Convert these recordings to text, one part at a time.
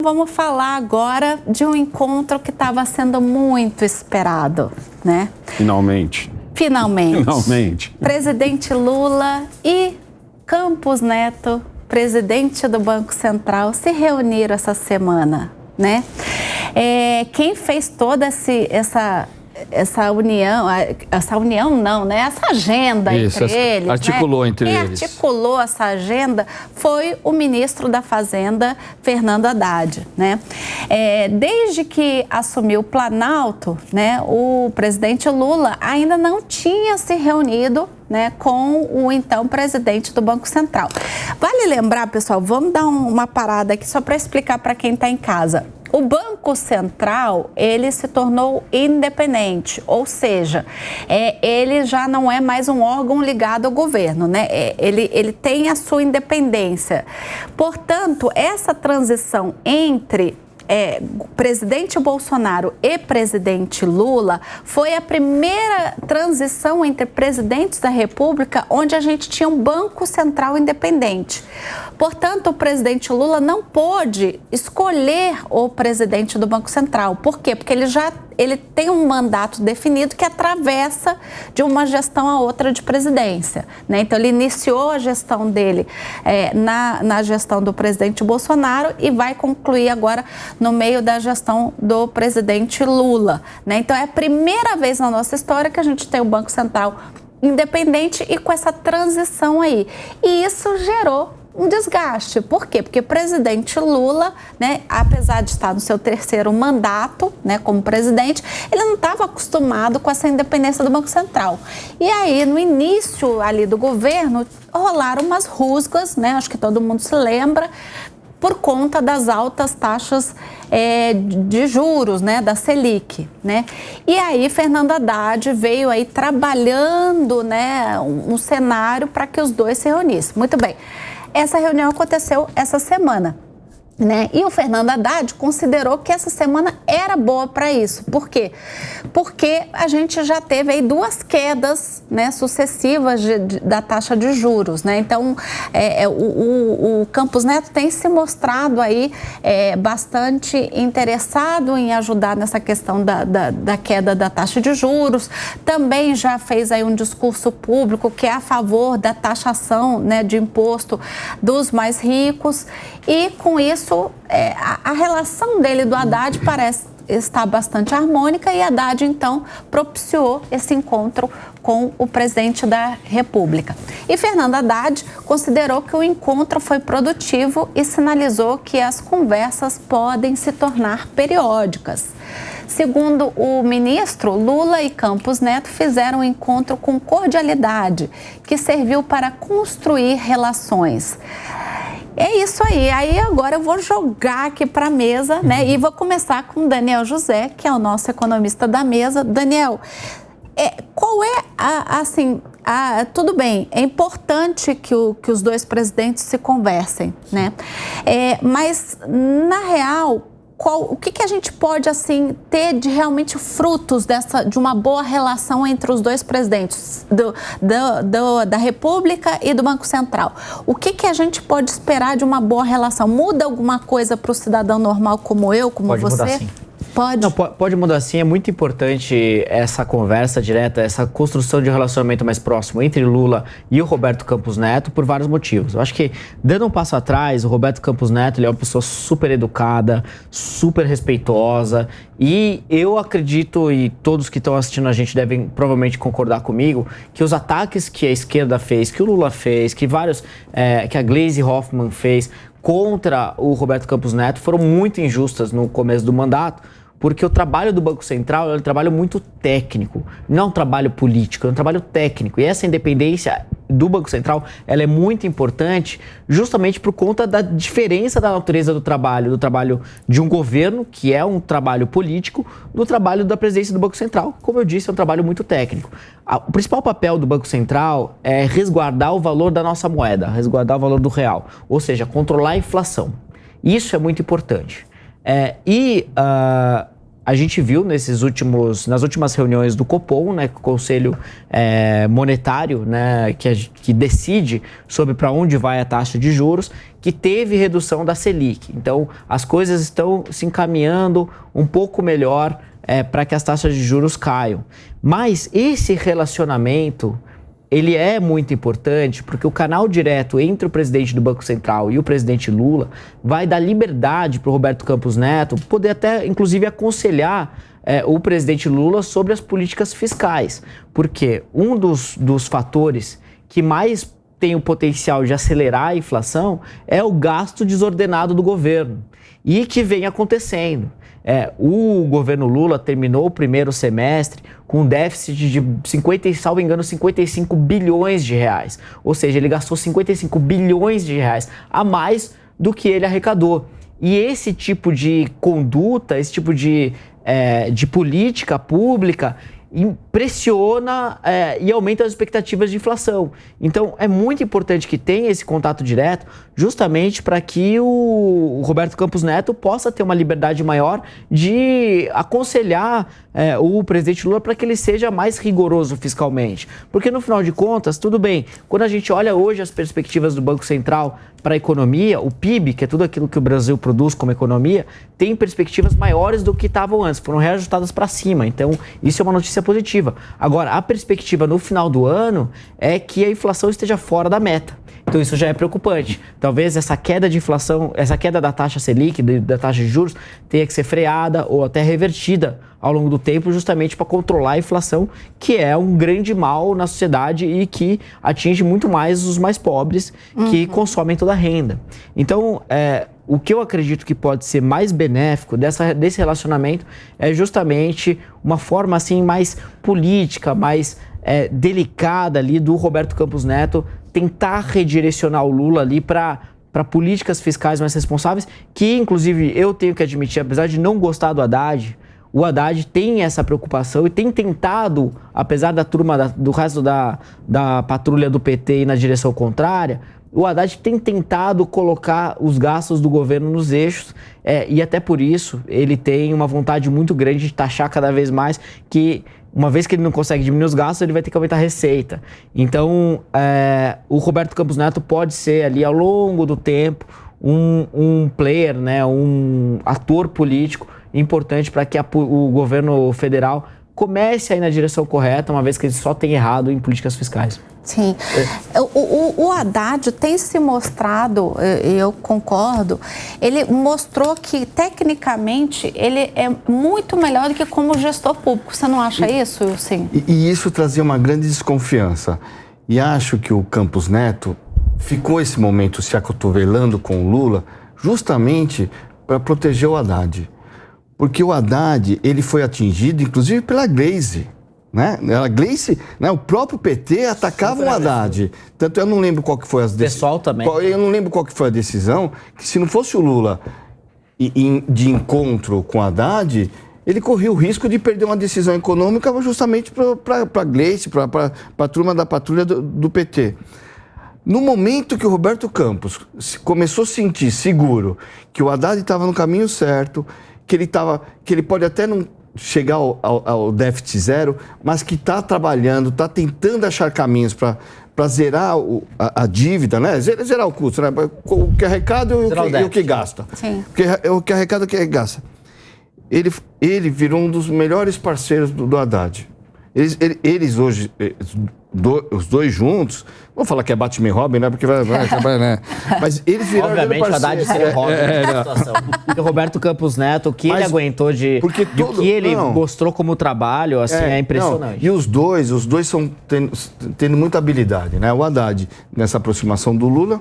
Vamos falar agora de um encontro que estava sendo muito esperado, né? Finalmente. Presidente Lula e Campos Neto, presidente do Banco Central, se reuniram essa semana, né? Quem fez toda essa união não, né? Essa agenda entre eles. Articulou entre eles. Quem articulou essa agenda foi o ministro da Fazenda, Fernando Haddad, né? Desde que assumiu o Planalto, né, o presidente Lula ainda não tinha se reunido, né, com o então presidente do Banco Central. Vale lembrar, pessoal, vamos dar uma parada aqui só para explicar para quem está em casa. O Banco Central, ele se tornou independente, ou seja, ele já não é mais um órgão ligado ao governo, né? Ele tem a sua independência. Portanto, essa transição entre presidente Bolsonaro e presidente Lula foi a primeira transição entre presidentes da República onde a gente tinha um Banco Central independente. Portanto, o presidente Lula não pôde escolher o presidente do Banco Central. Por quê? Porque ele tem um mandato definido que atravessa de uma gestão a outra de presidência, né? Então, ele iniciou a gestão dele na gestão do presidente Bolsonaro e vai concluir agora no meio da gestão do presidente Lula, né? Então, é a primeira vez na nossa história que a gente tem o Banco Central independente e com essa transição aí. E isso gerou um desgaste. Por quê? Porque o presidente Lula, né, apesar de estar no seu terceiro mandato, né, como presidente, ele não estava acostumado com essa independência do Banco Central. E aí, no início ali do governo, rolaram umas rusgas, né, acho que todo mundo se lembra, por conta das altas taxas de juros, né, da Selic, né? E aí Fernando Haddad veio aí trabalhando, né, um cenário para que os dois se reunissem. Muito bem. Essa reunião aconteceu essa semana, né? E o Fernando Haddad considerou que essa semana era boa para isso. Por quê? Porque a gente já teve aí duas quedas, né, sucessivas da taxa de juros, né? Então, o Campos Neto tem se mostrado aí bastante interessado em ajudar nessa questão da queda da taxa de juros. Também já fez aí um discurso público que é a favor da taxação, né, de imposto dos mais ricos. E com isso, a relação dele e do Haddad parece estar bastante harmônica e Haddad, então, propiciou esse encontro com o presidente da República. E Fernando Haddad considerou que o encontro foi produtivo e sinalizou que as conversas podem se tornar periódicas. Segundo o ministro, Lula e Campos Neto fizeram um encontro com cordialidade, que serviu para construir relações. É isso aí. Aí agora eu vou jogar aqui para a mesa, né? E vou começar com o Daniel José, que é o nosso economista da mesa. Daniel, qual é tudo bem, é importante que os dois presidentes se conversem, né? Mas, na real, o que a gente pode, assim, ter de realmente frutos de uma boa relação entre os dois presidentes da República e do Banco Central? O que a gente pode esperar de uma boa relação? Muda alguma coisa para o cidadão normal como eu, como você? Pode mudar, sim. Pode? Não, pode mudar sim. É muito importante essa conversa direta, essa construção de um relacionamento mais próximo entre Lula e o Roberto Campos Neto por vários motivos. Eu acho que, dando um passo atrás, o Roberto Campos Neto, ele é uma pessoa super educada, super respeitosa, e eu acredito, e todos que estão assistindo a gente devem provavelmente concordar comigo, que os ataques que a esquerda fez, que o Lula fez, que a Gleisi Hoffmann fez contra o Roberto Campos Neto foram muito injustas no começo do mandato, porque o trabalho do Banco Central é um trabalho muito técnico, não é um trabalho político, é um trabalho técnico. E essa independência do Banco Central, ela é muito importante justamente por conta da diferença da natureza do trabalho de um governo, que é um trabalho político, do trabalho da presidência do Banco Central. Como eu disse, é um trabalho muito técnico. O principal papel do Banco Central é resguardar o valor da nossa moeda, resguardar o valor do real, ou seja, controlar a inflação. Isso é muito importante. a gente viu nas últimas reuniões do Copom, né, o Conselho Monetário, né, que decide sobre para onde vai a taxa de juros, que teve redução da Selic. Então, as coisas estão se encaminhando um pouco melhor para que as taxas de juros caiam. Mas esse relacionamento, ele é muito importante porque o canal direto entre o presidente do Banco Central e o presidente Lula vai dar liberdade para o Roberto Campos Neto poder até, inclusive, aconselhar o presidente Lula sobre as políticas fiscais. Porque um dos fatores que mais tem o potencial de acelerar a inflação é o gasto desordenado do governo e que vem acontecendo. O governo Lula terminou o primeiro semestre com um déficit de 55 bilhões de reais. Ou seja, ele gastou 55 bilhões de reais a mais do que ele arrecadou. E esse tipo de conduta, esse tipo de política pública pressiona e aumenta as expectativas de inflação. Então, é muito importante que tenha esse contato direto, justamente para que o Roberto Campos Neto possa ter uma liberdade maior de aconselhar o presidente Lula para que ele seja mais rigoroso fiscalmente. Porque, no final de contas, tudo bem, quando a gente olha hoje as perspectivas do Banco Central para a economia, o PIB, que é tudo aquilo que o Brasil produz como economia, tem perspectivas maiores do que estavam antes, foram reajustadas para cima. Então, isso é uma notícia positiva. Agora, a perspectiva no final do ano é que a inflação esteja fora da meta. Então, isso já é preocupante. Talvez essa queda de inflação, essa queda da taxa Selic, da taxa de juros, tenha que ser freada ou até revertida ao longo do tempo, justamente para controlar a inflação, que é um grande mal na sociedade e que atinge muito mais os mais pobres, que consomem toda a renda. Então, o que eu acredito que pode ser mais benéfico desse relacionamento é justamente uma forma assim mais política, mais delicada ali do Roberto Campos Neto tentar redirecionar o Lula ali para políticas fiscais mais responsáveis, que inclusive eu tenho que admitir, apesar de não gostar do Haddad, o Haddad tem essa preocupação e tem tentado, apesar da turma do resto da patrulha do PT ir na direção contrária, o Haddad tem tentado colocar os gastos do governo nos eixos e até por isso ele tem uma vontade muito grande de taxar cada vez mais, que uma vez que ele não consegue diminuir os gastos, ele vai ter que aumentar a receita. Então, o Roberto Campos Neto pode ser ali ao longo do tempo um player, né, um ator político importante para que o governo federal comece a ir na direção correta, uma vez que ele só tem errado em políticas fiscais. Sim. O Haddad tem se mostrado, eu concordo, ele mostrou que, tecnicamente, ele é muito melhor do que como gestor público. Você não acha isso, sim? E isso trazia uma grande desconfiança. E acho que o Campos Neto ficou esse momento se acotovelando com o Lula justamente para proteger o Haddad. Porque o Haddad, ele foi atingido, inclusive, pela Gleisi, né? A Gleisi, né? O próprio PT atacava o Haddad. Tanto eu não lembro qual que foi as decisões. Pessoal também. Eu não lembro qual que foi a decisão, que se não fosse o Lula de encontro com o Haddad, ele corria o risco de perder uma decisão econômica justamente para a Gleisi, para a turma da patrulha do PT. No momento que o Roberto Campos começou a sentir seguro que o Haddad estava no caminho certo, que ele pode até não chegar ao déficit zero, mas que está trabalhando, está tentando achar caminhos para zerar a dívida, né? Zerar o custo, né? O que arrecada e o que gasta. Sim. O que arrecada e o que gasta. Ele virou um dos melhores parceiros do Haddad. Eles hoje, os dois juntos, vou falar que é Batman e Robin, né? Porque vai né? Mas eles viraram obviamente o Haddad seria Robin nessa situação. Porque o Roberto Campos Neto, o que ele aguentou o que ele mostrou como trabalho, assim, é impressionante. E os dois estão tendo muita habilidade, né? O Haddad nessa aproximação do Lula.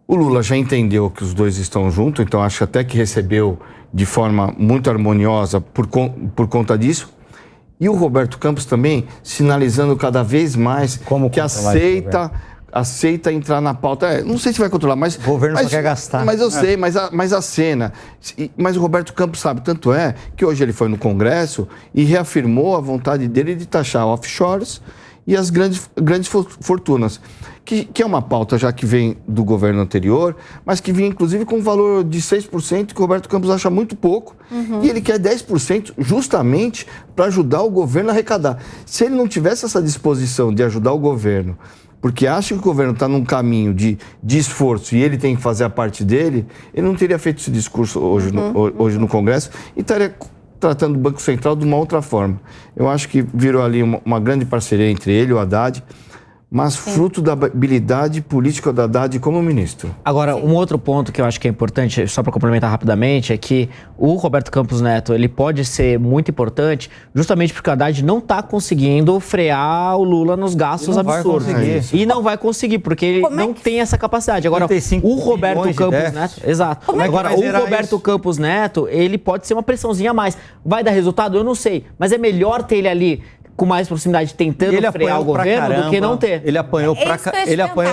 O Lula já entendeu que os dois estão juntos, então acho até que recebeu de forma muito harmoniosa por conta disso. E o Roberto Campos também sinalizando cada vez mais que aceita entrar na pauta. Não sei se vai controlar, mas... O governo só quer gastar. Mas eu sei, mas a cena... Mas o Roberto Campos sabe, tanto é que hoje ele foi no Congresso e reafirmou a vontade dele de taxar offshores e as grandes fortunas, que é uma pauta já que vem do governo anterior, mas que vinha inclusive com um valor de 6%, que o Roberto Campos acha muito pouco, e ele quer 10% justamente para ajudar o governo a arrecadar. Se ele não tivesse essa disposição de ajudar o governo, porque acha que o governo está num caminho de esforço e ele tem que fazer a parte dele, ele não teria feito esse discurso hoje no Congresso e estaria tratando o Banco Central de uma outra forma. Eu acho que virou ali uma grande parceria entre ele e o Haddad, mas fruto da habilidade política do Haddad como ministro. Agora, um outro ponto que eu acho que é importante, só para complementar rapidamente, é que o Roberto Campos Neto, ele pode ser muito importante justamente porque o Haddad não está conseguindo frear o Lula nos gastos absurdos. E não vai conseguir, porque ele não tem essa capacidade. Agora, o Roberto Campos Neto... Exato. Agora, o Roberto Campos Neto, ele pode ser uma pressãozinha a mais. Vai dar resultado? Eu não sei. Mas é melhor ter ele ali com mais proximidade, tentando frear o governo do que não ter. Ele apanhou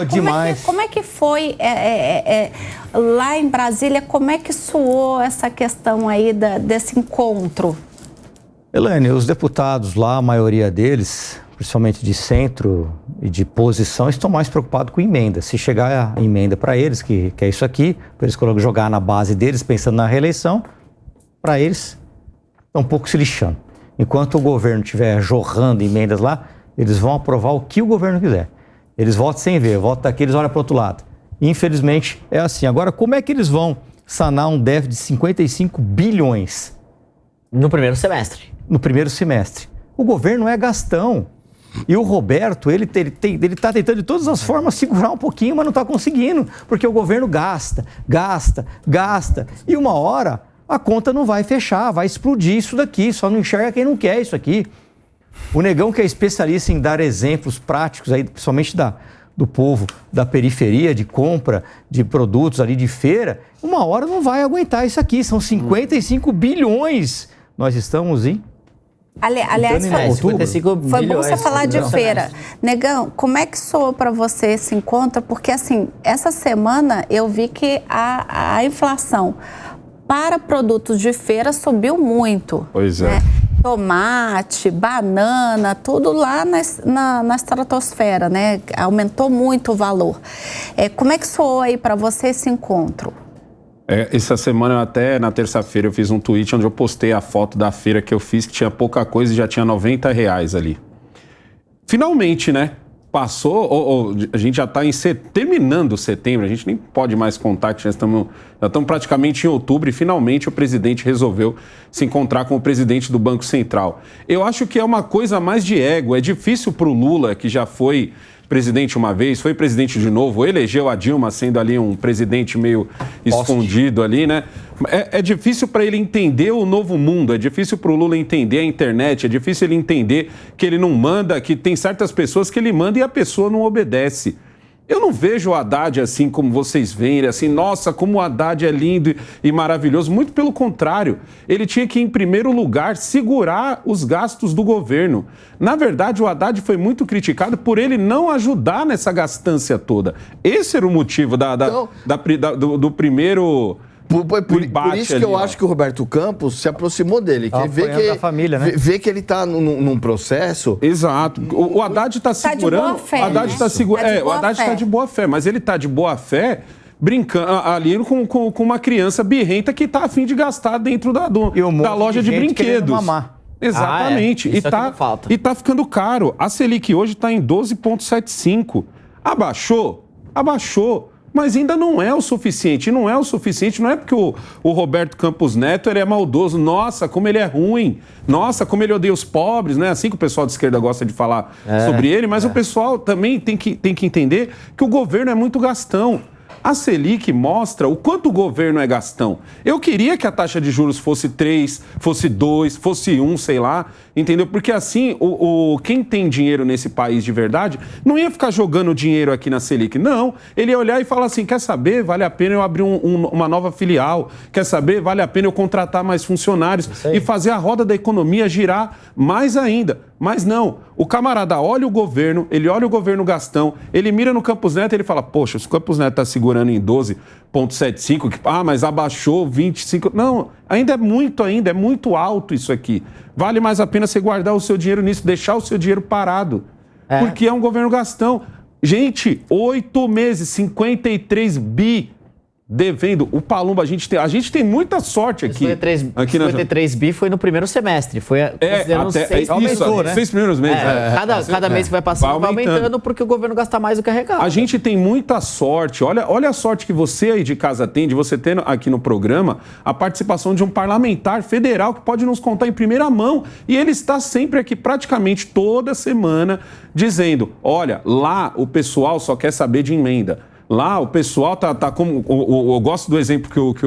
demais. Como é que foi lá em Brasília, como é que soou essa questão aí desse encontro? Elaine, os deputados lá, a maioria deles, principalmente de centro e de posição, estão mais preocupados com emenda. Se chegar a emenda para eles, que é isso aqui, para eles jogar na base deles, pensando na reeleição, para eles, estão um pouco se lixando. Enquanto o governo estiver jorrando emendas lá, eles vão aprovar o que o governo quiser. Eles votam sem ver, votam daqui, eles olham para o outro lado. Infelizmente, é assim. Agora, como é que eles vão sanar um déficit de 55 bilhões? No primeiro semestre. No primeiro semestre. O governo é gastão. E o Roberto, ele está tentando de todas as formas segurar um pouquinho, mas não está conseguindo. Porque o governo gasta. E uma hora a conta não vai fechar, vai explodir isso daqui, só não enxerga quem não quer isso aqui. O Negão, que é especialista em dar exemplos práticos, aí, principalmente do povo da periferia, de compra de produtos ali de feira, uma hora não vai aguentar isso aqui, são 55 bilhões. Nós estamos em... Aliás, foi bom você falar de feira. Negão, como é que soou para você esse encontro? Porque, assim, essa semana eu vi que a inflação para produtos de feira subiu muito. Pois é. Né? Tomate, banana, tudo lá na estratosfera, né? Aumentou muito o valor. Como é que soou aí para você esse encontro? Essa semana, até na terça-feira, eu fiz um tweet onde eu postei a foto da feira que eu fiz, que tinha pouca coisa e já tinha R$90 ali. Finalmente, né? Passou, a gente já está terminando setembro, a gente nem pode mais contar que já estamos praticamente em outubro e finalmente o presidente resolveu se encontrar com o presidente do Banco Central. Eu acho que é uma coisa mais de ego, é difícil para o Lula, que já foi presidente uma vez, foi presidente de novo, elegeu a Dilma sendo ali um presidente meio escondido ali, né? É difícil para ele entender o novo mundo, é difícil para o Lula entender a internet, é difícil ele entender que ele não manda, que tem certas pessoas que ele manda e a pessoa não obedece. Eu não vejo o Haddad assim como vocês veem, assim, nossa, como o Haddad é lindo e maravilhoso. Muito pelo contrário, ele tinha que, em primeiro lugar, segurar os gastos do governo. Na verdade, o Haddad foi muito criticado por ele não ajudar nessa gastança toda. Esse era o motivo do primeiro... Por isso que eu acho que o Roberto Campos se aproximou dele. Que vê que ele está num processo... Exato. O Haddad está segurando... O Haddad está segurando... O Haddad está de boa fé, mas ele está de boa fé brincando ali com uma criança birrenta que está a fim de gastar dentro da loja de brinquedos. Exatamente. E está ficando caro. A Selic hoje está em 12,75. Abaixou. Mas ainda não é o suficiente. Não é porque o Roberto Campos Neto ele é maldoso. Nossa, como ele é ruim. Nossa, como ele odeia os pobres, né? Assim que o pessoal de esquerda gosta de falar sobre ele. Mas o pessoal também tem que entender que o governo é muito gastão. A Selic mostra o quanto o governo é gastão. Eu queria que a taxa de juros fosse 3, fosse 2, fosse 1, sei lá, entendeu? Porque assim, quem tem dinheiro nesse país de verdade não ia ficar jogando dinheiro aqui na Selic. Não, ele ia olhar e falar assim, quer saber, vale a pena eu abrir uma nova filial, quer saber, vale a pena eu contratar mais funcionários e fazer a roda da economia girar mais ainda. Mas não, o camarada olha o governo, ele olha o governo gastão, ele mira no Campos Neto e ele fala, poxa, se o Campos Neto está segurando em 12,75, mas abaixou 25... Não, ainda é muito alto isso aqui. Vale mais a pena você guardar o seu dinheiro nisso, deixar o seu dinheiro parado. porque é um governo gastão. Gente, 8 meses, 53 bi devendo. O Palumbo, a gente tem muita sorte aqui. 53 bi foi no primeiro semestre. Foi considerando aumentou, né? 6 primeiros meses. Cada mês que vai passando vai aumentando porque o governo gasta mais do que arrecada. A gente tem muita sorte. Olha a sorte que você aí de casa tem, de você ter aqui no programa a participação de um parlamentar federal que pode nos contar em primeira mão. E ele está sempre aqui, praticamente toda semana, dizendo: olha, lá o pessoal só quer saber de emenda. Lá o pessoal tá como... Eu gosto do exemplo que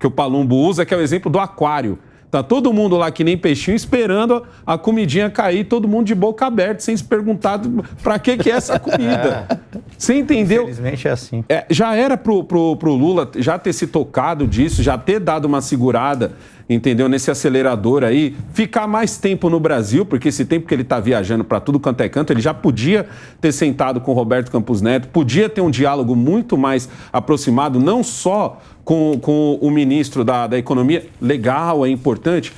o Palumbo usa, que é o exemplo do aquário. Tá todo mundo lá que nem peixinho esperando a comidinha cair, todo mundo de boca aberta, sem se perguntar pra que é essa comida. Você entendeu? Infelizmente é assim. Já era pro Lula já ter se tocado disso, já ter dado uma segurada, entendeu? Nesse acelerador aí, ficar mais tempo no Brasil, porque esse tempo que ele está viajando para tudo quanto é canto, ele já podia ter sentado com o Roberto Campos Neto, podia ter um diálogo muito mais aproximado, não só com o ministro da Economia. Legal, é importante,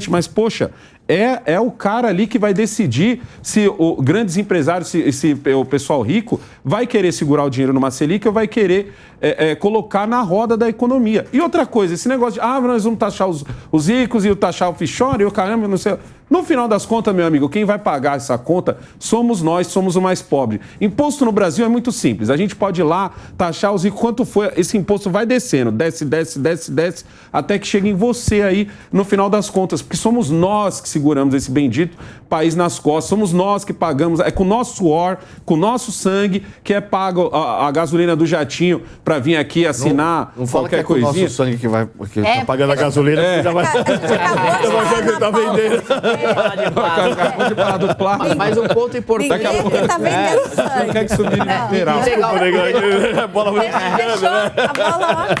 mas, poxa, é o cara ali que vai decidir se o grandes empresários, se o pessoal rico vai querer segurar o dinheiro numa Selic ou vai querer colocar na roda da economia. E outra coisa, esse negócio de, nós vamos taxar os ricos e taxar o offshore e o caramba, não sei... No final das contas, meu amigo, quem vai pagar essa conta somos nós, somos o mais pobre. Imposto no Brasil é muito simples. A gente pode ir lá, taxar os ricos, quanto for, esse imposto vai descendo, desce, até que chegue em você aí no final das contas, porque somos nós que seguramos esse bendito país nas costas, somos nós que pagamos, é com o nosso suor, com o nosso sangue, que é pago a gasolina do jatinho para vir aqui assinar não fala qualquer que é com coisinha. O nosso sangue que tá pagando a gasolina, já vai tá vendendo. Mas um ponto importante. Ninguém aqui tá vendendo sangue. Não quer que subir literal.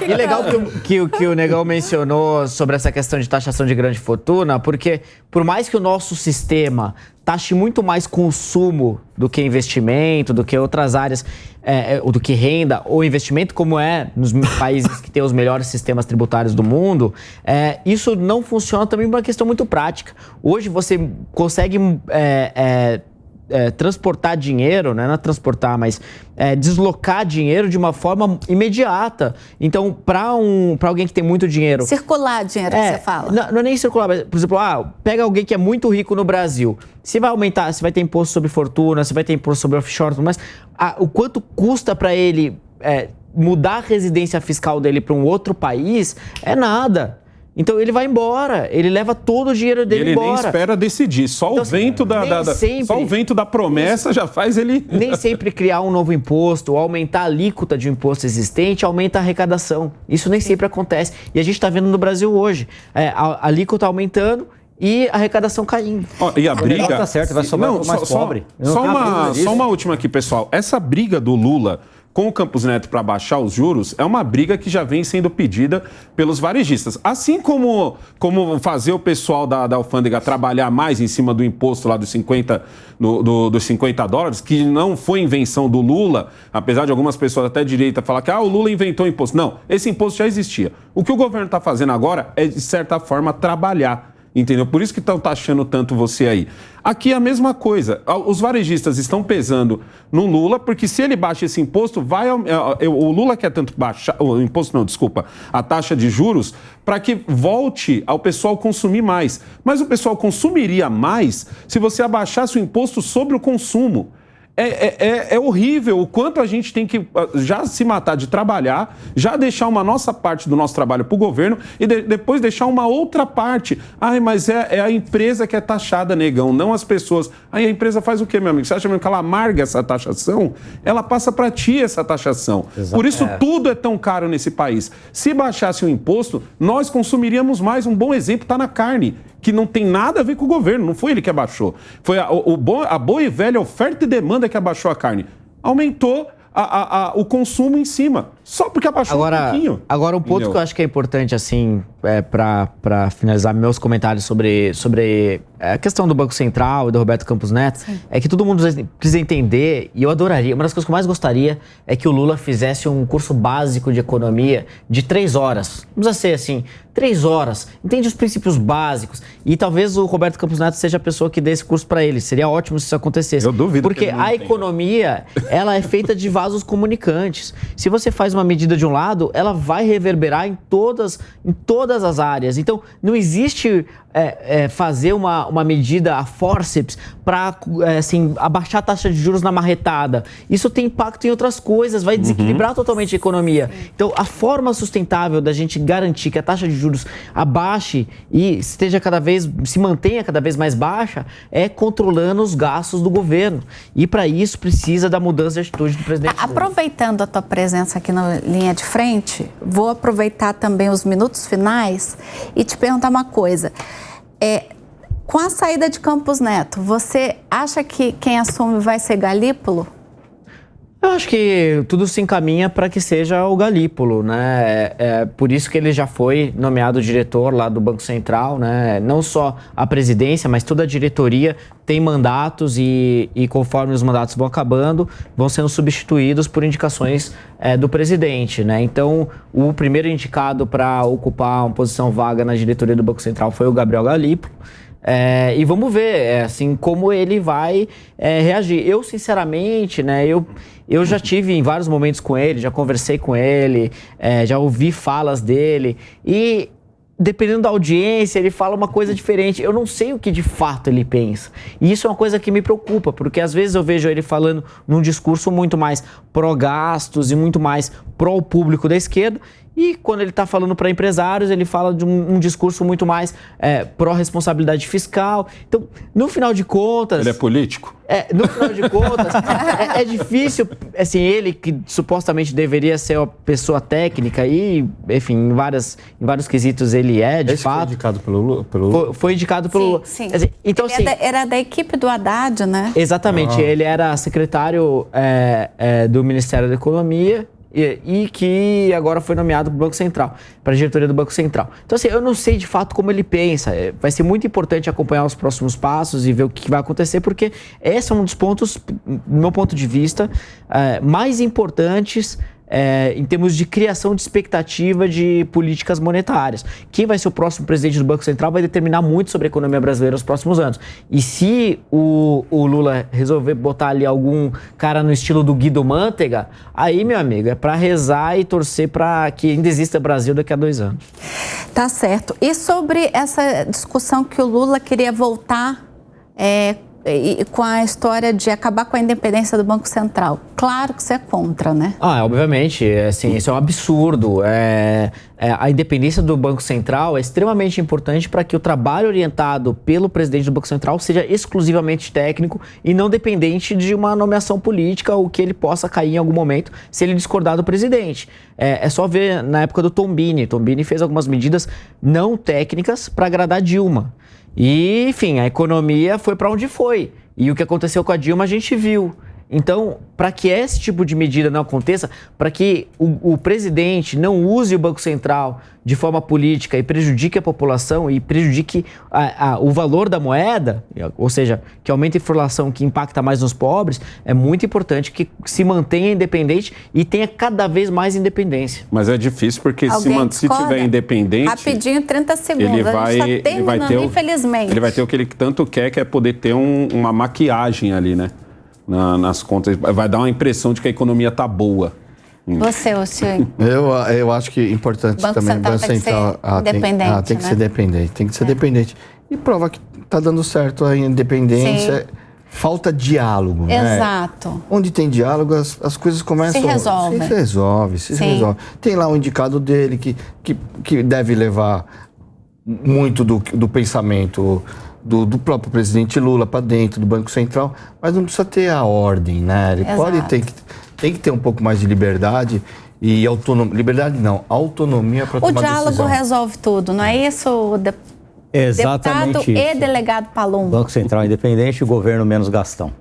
E legal que o Negão mencionou sobre essa questão de taxação de grande fortuna, porque por mais que o nosso sistema taxe muito mais consumo do que investimento, do que outras áreas, ou do que renda ou investimento, como é nos países que têm os melhores sistemas tributários do mundo, isso não funciona também por uma questão muito prática. Hoje você consegue transportar dinheiro, não é transportar, mas deslocar dinheiro de uma forma imediata. Então, para alguém que tem muito dinheiro... Circular dinheiro, que você fala. Não é nem circular, mas, por exemplo, pega alguém que é muito rico no Brasil. Se vai aumentar, se vai ter imposto sobre fortuna, se vai ter imposto sobre offshore, mas o quanto custa para ele mudar a residência fiscal dele para um outro país, é nada. Então ele vai embora, ele leva todo o dinheiro dele embora. Ele nem espera decidir, só então, o vento só o vento da promessa já faz ele... Nem sempre criar um novo imposto ou aumentar a alíquota de um imposto existente aumenta a arrecadação. Isso nem sempre acontece. E a gente está vendo no Brasil hoje, a alíquota aumentando e a arrecadação caindo. E a briga... Tá certo, vai sobrar mais pobre. Só uma última aqui, pessoal. Essa briga do Lula com o Campos Neto para baixar os juros é uma briga que já vem sendo pedida pelos varejistas. Assim como fazer o pessoal da alfândega trabalhar mais em cima do imposto lá dos 50 dólares, que não foi invenção do Lula, apesar de algumas pessoas até direita falar que o Lula inventou o imposto. Não, esse imposto já existia. O que o governo está fazendo agora é, de certa forma, trabalhar. Entendeu? Por isso que estão taxando tanto você aí. Aqui é a mesma coisa. Os varejistas estão pesando no Lula, porque se ele baixa esse imposto, o Lula quer tanto baixar, o imposto não, desculpa, a taxa de juros, para que volte ao pessoal consumir mais. Mas o pessoal consumiria mais se você abaixasse o imposto sobre o consumo. É horrível o quanto a gente tem que já se matar de trabalhar, já deixar uma nossa parte do nosso trabalho para o governo e depois deixar uma outra parte. Mas é a empresa que é taxada, negão, não as pessoas. Aí a empresa faz o quê, meu amigo? Você acha mesmo que ela amarga essa taxação? Ela passa para ti essa taxação. Exato. Por isso tudo é tão caro nesse país. Se baixasse o imposto, nós consumiríamos mais. Um bom exemplo está na carne, que não tem nada a ver com o governo, não foi ele que abaixou. Foi a boa e velha oferta e demanda que abaixou a carne. Aumentou o consumo em cima. Só porque abaixou um pouquinho. Agora, um ponto que eu acho que é importante, assim, para finalizar meus comentários sobre a questão do Banco Central e do Roberto Campos Neto, é que todo mundo precisa entender, e eu adoraria, uma das coisas que eu mais gostaria é que o Lula fizesse um curso básico de economia de 3 horas. Não precisa ser assim, 3 horas, entende os princípios básicos. E talvez o Roberto Campos Neto seja a pessoa que dê esse curso para ele. Seria ótimo se isso acontecesse. Eu duvido. Porque a economia, ela é feita de vasos comunicantes. Se você faz uma medida de um lado, ela vai reverberar em todas as áreas. Então, não existe fazer uma medida a forceps para assim, abaixar a taxa de juros na marretada. Isso tem impacto em outras coisas, vai desequilibrar totalmente a economia. Então, a forma sustentável da gente garantir que a taxa de juros abaixe e se mantenha cada vez mais baixa é controlando os gastos do governo. E para isso precisa da mudança de atitude do presidente Lula. Aproveitando a tua presença aqui na linha de frente, vou aproveitar também os minutos finais e te perguntar uma coisa. Com a saída de Campos Neto, você acha que quem assume vai ser Galípolo? Eu acho que tudo se encaminha para que seja o Galípolo, né? Por isso que ele já foi nomeado diretor lá do Banco Central, né? Não só a presidência, mas toda a diretoria tem mandatos e conforme os mandatos vão acabando, vão sendo substituídos por indicações do presidente, né? Então, o primeiro indicado para ocupar uma posição vaga na diretoria do Banco Central foi o Gabriel Galípolo. E vamos ver, assim, como ele vai reagir. Eu, sinceramente, né, eu já tive em vários momentos com ele, já conversei com ele, já ouvi falas dele e, dependendo da audiência, ele fala uma coisa diferente. Eu não sei o que de fato ele pensa. E isso é uma coisa que me preocupa, porque às vezes eu vejo ele falando num discurso muito mais pró-gastos e muito mais pró-público da esquerda. E quando ele está falando para empresários, ele fala de um discurso muito mais pró-responsabilidade fiscal. Então, no final de contas... Ele é político? No final de contas, é difícil, assim, ele que supostamente deveria ser uma pessoa técnica e, enfim, em vários quesitos ele de fato. Foi indicado pelo Lula? Foi indicado pelo Lula. Sim. Então, ele era da equipe do Haddad, né? Exatamente, ele era secretário do Ministério da Economia, e que agora foi nomeado para o Banco Central, para a diretoria do Banco Central. Então, assim, eu não sei de fato como ele pensa. Vai ser muito importante acompanhar os próximos passos e ver o que vai acontecer, porque esse é um dos pontos, do meu ponto de vista, mais importantes em termos de criação de expectativa de políticas monetárias. Quem vai ser o próximo presidente do Banco Central vai determinar muito sobre a economia brasileira nos próximos anos. E se o Lula resolver botar ali algum cara no estilo do Guido Mantega, aí, meu amigo, é para rezar e torcer para que ainda exista Brasil daqui a 2 anos. Tá certo. E sobre essa discussão que o Lula queria voltar com a história de acabar com a independência do Banco Central. Claro que você é contra, né? Obviamente, assim, isso é um absurdo. A independência do Banco Central é extremamente importante para que o trabalho orientado pelo presidente do Banco Central seja exclusivamente técnico e não dependente de uma nomeação política ou que ele possa cair em algum momento se ele discordar do presidente. É só ver na época do Tombini. Tombini fez algumas medidas não técnicas para agradar Dilma. E, enfim, a economia foi para onde foi. E o que aconteceu com a Dilma a gente viu. Então, para que esse tipo de medida não aconteça, para que o presidente não use o Banco Central de forma política e prejudique a população e prejudique o valor da moeda, ou seja, que aumente a inflação, que impacta mais nos pobres, é muito importante que se mantenha independente e tenha cada vez mais independência. Mas é difícil porque se tiver independente... Rapidinho, 30 segundos. Ele vai ter infelizmente. Ele vai ter o que ele tanto quer, que é poder ter uma maquiagem ali, né? Nas contas. Vai dar uma impressão de que a economia está boa. Você, Luciano? Eu acho que é importante também. O Banco Central tem que ser independente. Tem que ser dependente. E prova que está dando certo a independência. Sim. Falta diálogo. Exato. Né? Onde tem diálogo, as coisas começam... Se resolve. Se resolve. Tem lá o indicado dele que deve levar muito do pensamento... Do próprio presidente Lula para dentro do Banco Central, mas não precisa ter a ordem, né? Ele tem que ter um pouco mais de liberdade e autonomia. Liberdade não, autonomia para tomar decisão. O diálogo resolve tudo, não é isso, Exatamente deputado isso. E delegado Palumbo? Banco Central independente e o governo menos gastão.